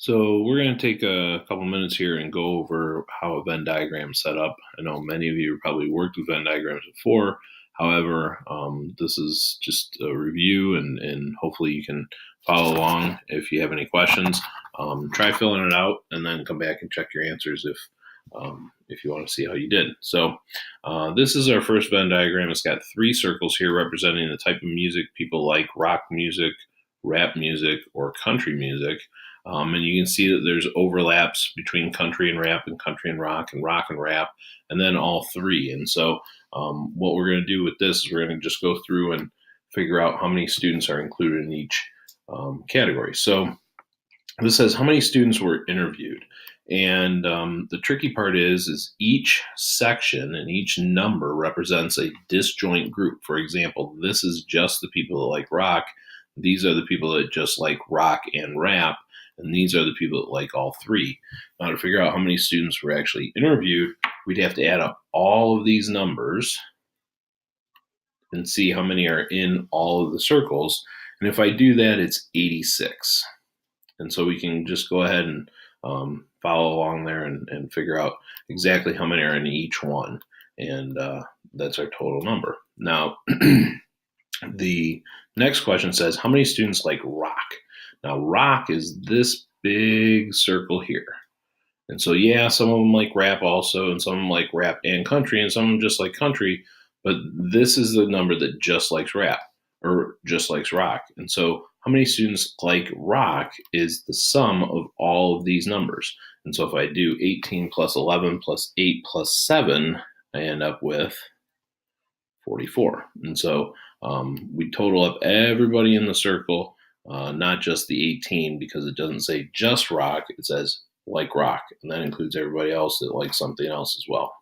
So we're going to take a couple minutes here and go over how a Venn diagram is set up. I know many of you have probably worked with Venn diagrams before. However, this is just a review, and hopefully you can follow along. If you have any questions, try filling it out, and then come back and check your answers if you want to see how you did. So this is our first Venn diagram. It's got three circles here representing the type of music people like: rock music, rap music, or country music. And you can see that there's overlaps between country and rap and country and rock and rap, and then all three. And so what we're going to do with this is we're going to just go through and figure out how many students are included in each category. So this says how many students were interviewed. And the tricky part is each section and each number represents a disjoint group. For example, this is just the people that like rock. These are the people that just like rock and rap. And these are the people that like all three. Now, to figure out how many students were actually interviewed, we'd have to add up all of these numbers and see how many are in all of the circles. And if I do that, it's 86. And so we can just go ahead and follow along there and figure out exactly how many are in each one. And that's our total number. Now, the next question says, how many students like rock? Now, rock is this big circle here. And so, yeah, some of them like rap also, and some of them like rap and country, and some of them just like country. But this is the number that just likes rap or just likes rock. And so how many students like rock is the sum of all of these numbers. And so if I do 18 plus 11 plus 8 plus 7, I end up with 44. And so we total up everybody in the circle, not just the 18, because it doesn't say just rock, it says like rock, and that includes everybody else that likes something else as well.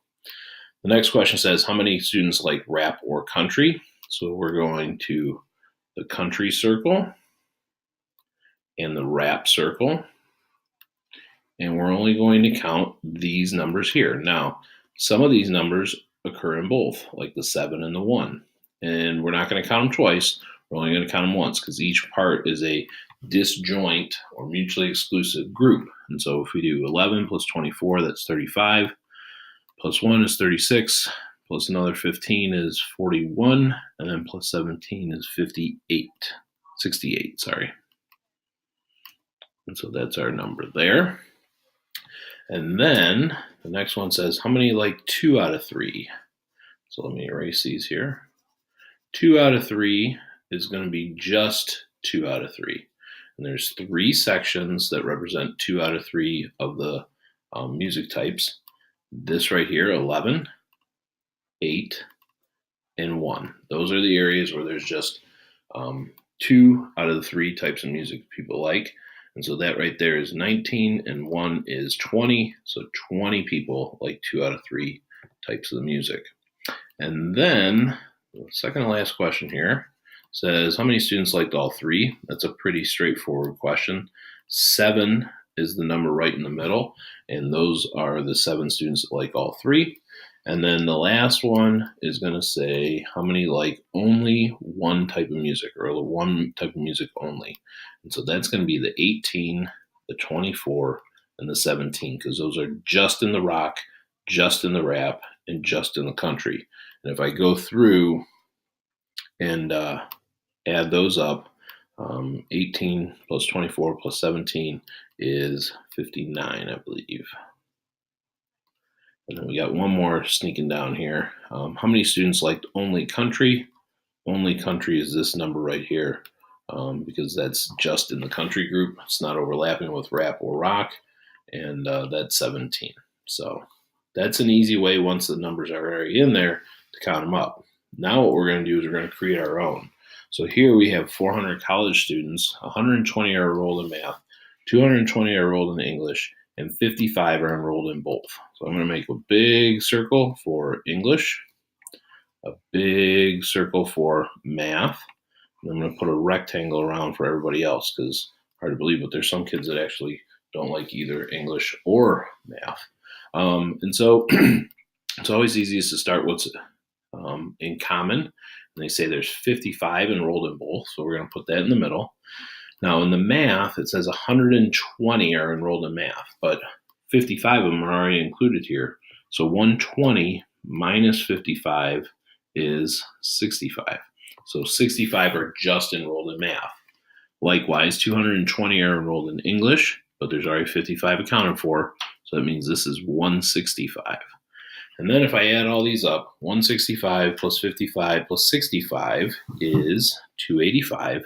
The next question says, how many students like rap or country? So we're going to the country circle and the rap circle, and we're only going to count these numbers here. Now, some of these numbers occur in both, like the 7 and the 1, and we're not going to count them twice. We're only going to count them once because each part is a disjoint or mutually exclusive group. And so if we do 11 plus 24, that's 35, plus 1 is 36, plus another 15 is 41, and then plus 17 is 68, sorry. And so that's our number there. And then the next one says, how many like 2 out of 3? So let me erase these here. 2 out of 3 is going to be just 2 out of 3. And there's 3 sections that represent 2 out of 3 of the music types. This right here, 11, 8, and 1. Those are the areas where there's just 2 out of the 3 types of music people like. And so that right there is 19, and 1 is 20. So 20 people like 2 out of 3 types of the music. And then the second to last question here says, how many students liked all 3? That's a pretty straightforward question. 7 is the number right in the middle, and those are the 7 students that like all 3. And then the last one is going to say how many like only one type of music, or the one type of music only. And so that's going to be the 18, the 24, and the 17, because those are just in the rock, just in the rap, and just in the country. And if I go through and add those up, 18 plus 24 plus 17 is 59, I believe. And then we got one more sneaking down here. How many students liked only country? Only country is this number right here, because that's just in the country group. It's not overlapping with rap or rock, and that's 17. So that's an easy way, once the numbers are already in there, to count them up. Now what we're going to do is we're going to create our own. So here we have 400 college students, 120 are enrolled in math, 220 are enrolled in English, and 55 are enrolled in both. So I'm going to make a big circle for English, a big circle for math, and I'm going to put a rectangle around for everybody else, because hard to believe, but there's some kids that actually don't like either English or math. And so it's always easiest to start what's in common. And they say there's 55 enrolled in both, so we're going to put that in the middle. Now in the math, it says 120 are enrolled in math, but 55 of them are already included here. So 120 minus 55 is 65. So 65 are just enrolled in math. Likewise, 220 are enrolled in English, but there's already 55 accounted for, so that means this is 165. And then if I add all these up, 165 plus 55 plus 65 is 285.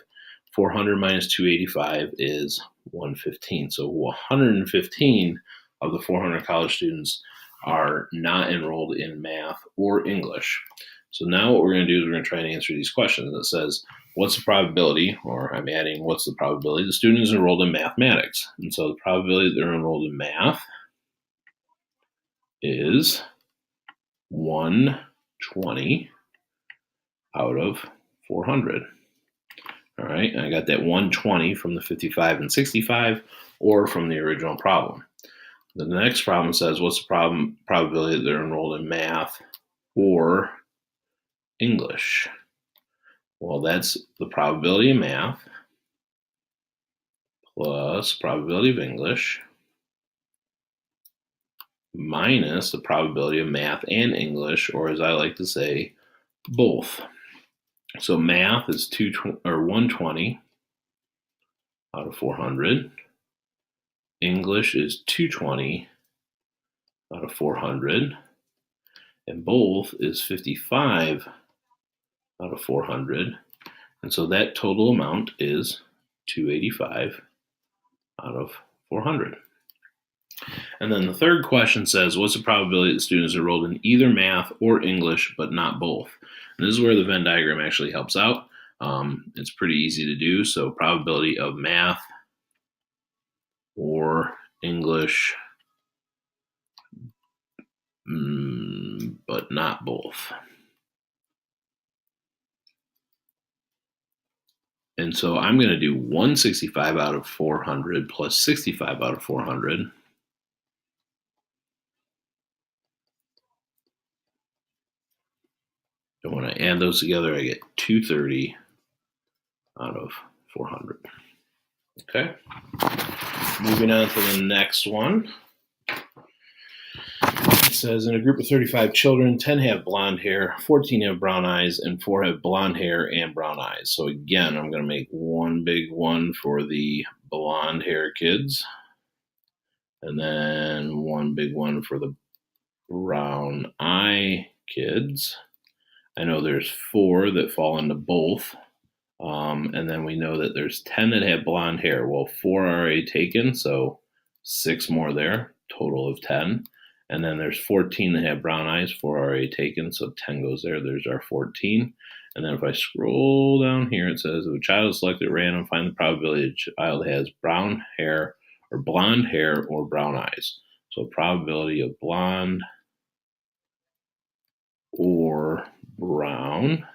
400 minus 285 is 115. So 115 of the 400 college students are not enrolled in math or English. So now what we're going to do is we're going to try and answer these questions. It says, what's the probability, or I'm adding, what's the probability the student is enrolled in mathematics? And so the probability that they're enrolled in math is 120 out of 400. All right, I got that 120 from the 55 and 65, or from the original problem. The next problem says, what's the probability that they're enrolled in math or English? Well, that's the probability of math plus probability of English minus the probability of math and English, or as I like to say, both. So math is 120 out of 400. English is 220 out of 400. And both is 55 out of 400. And so that total amount is 285 out of 400. And then the third question says, what's the probability that students are enrolled in either math or English, but not both? And this is where the Venn diagram actually helps out. It's pretty easy to do. So probability of math or English, but not both. And so I'm going to do 165 out of 400 plus 65 out of 400. And when I add those together, I get 230 out of 400. Okay. Moving on to the next one. It says, in a group of 35 children, 10 have blonde hair, 14 have brown eyes, and 4 have blonde hair and brown eyes. So again, I'm going to make one big one for the blonde hair kids, and then one big one for the brown eye kids. I know there's 4 that fall into both. And then we know that there's 10 that have blonde hair. Well, 4 are already taken, so 6 more there, total of 10. And then there's 14 that have brown eyes, 4 are already taken, so 10 goes there. There's our 14. And then if I scroll down here, it says, if a child is selected at random, find the probability a child has brown hair or blonde hair or brown eyes. So probability of blonde or brown.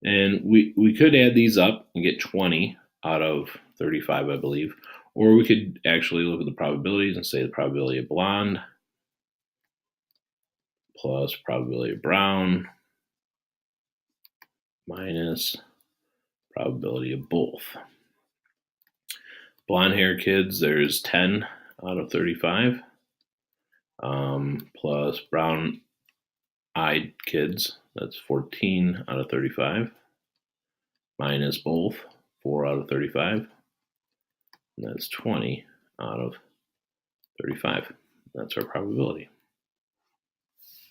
And we could add these up and get 20 out of 35, I believe. Or we could actually look at the probabilities and say the probability of blonde plus probability of brown minus probability of both. Blonde hair kids, there's 10 out of 35, plus brown eyed kids, that's 14 out of 35, minus both, 4 out of 35, and that's 20 out of 35. That's our probability.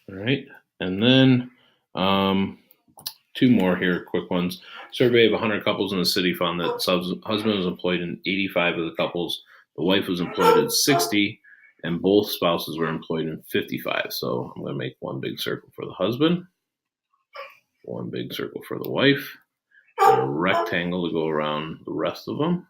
All right, and then 2 more here, quick ones. Survey of 100 couples in the city found that the husband was employed in 85 of the couples, the wife was employed in 60, and both spouses were employed in 55. So I'm going to make one big circle for the husband, one big circle for the wife, and a rectangle to go around the rest of them.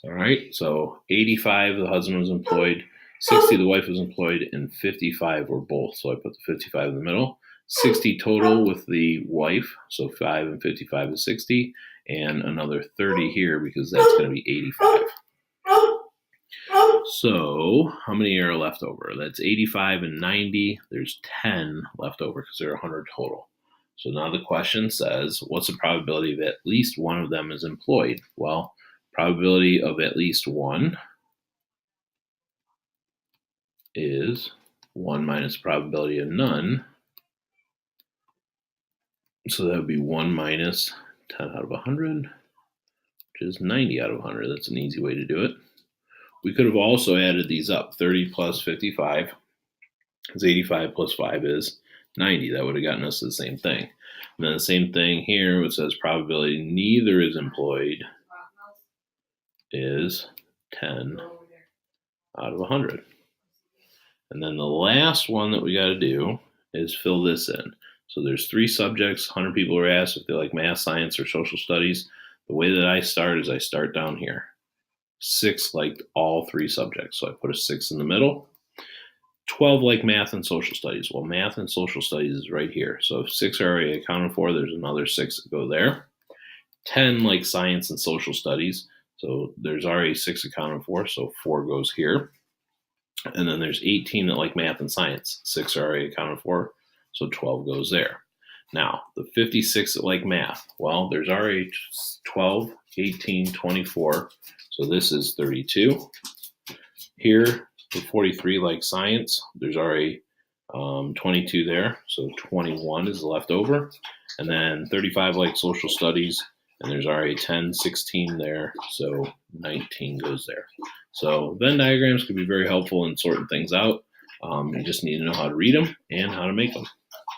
All right, so 85 the husband was employed, 60 the wife was employed, and 55 were both. So I put the 55 in the middle. 60 total with the wife, so 5 and 55 is 60, and another 30 here because that's going to be 85. So how many are left over? That's 85 and 90. There's 10 left over because there are 100 total. So now the question says, what's the probability of at least one of them is employed? Well, probability of at least one is 1 minus probability of none. So that would be 1 minus 10 out of 100, which is 90 out of 100. That's an easy way to do it. We could have also added these up. 30 plus 55 is 85 plus 5 is 90. That would have gotten us the same thing. And then the same thing here, which says probability neither is employed, is 10 out of 100. And then the last one that we got to do is fill this in. So there's 3 subjects. 100 people are asked if they like math, science, or social studies. The way that I start is I start down here. 6 liked all 3 subjects, so I put a 6 in the middle. 12 like math and social studies. Well, math and social studies is right here. So if 6 are already accounted for, there's another 6 that go there. 10 like science and social studies. So there's already 6 accounted for, so 4 goes here. And then there's 18 that like math and science. 6 are already accounted for, so 12 goes there. Now, the 56 that like math. Well, there's already 12, 18, 24. So this is 32. Here, the 43 like science. There's already 22 there. So 21 is left over. And then 35 like social studies. And there's already 10, 16 there. So 19 goes there. So Venn diagrams can be very helpful in sorting things out. You just need to know how to read them and how to make them.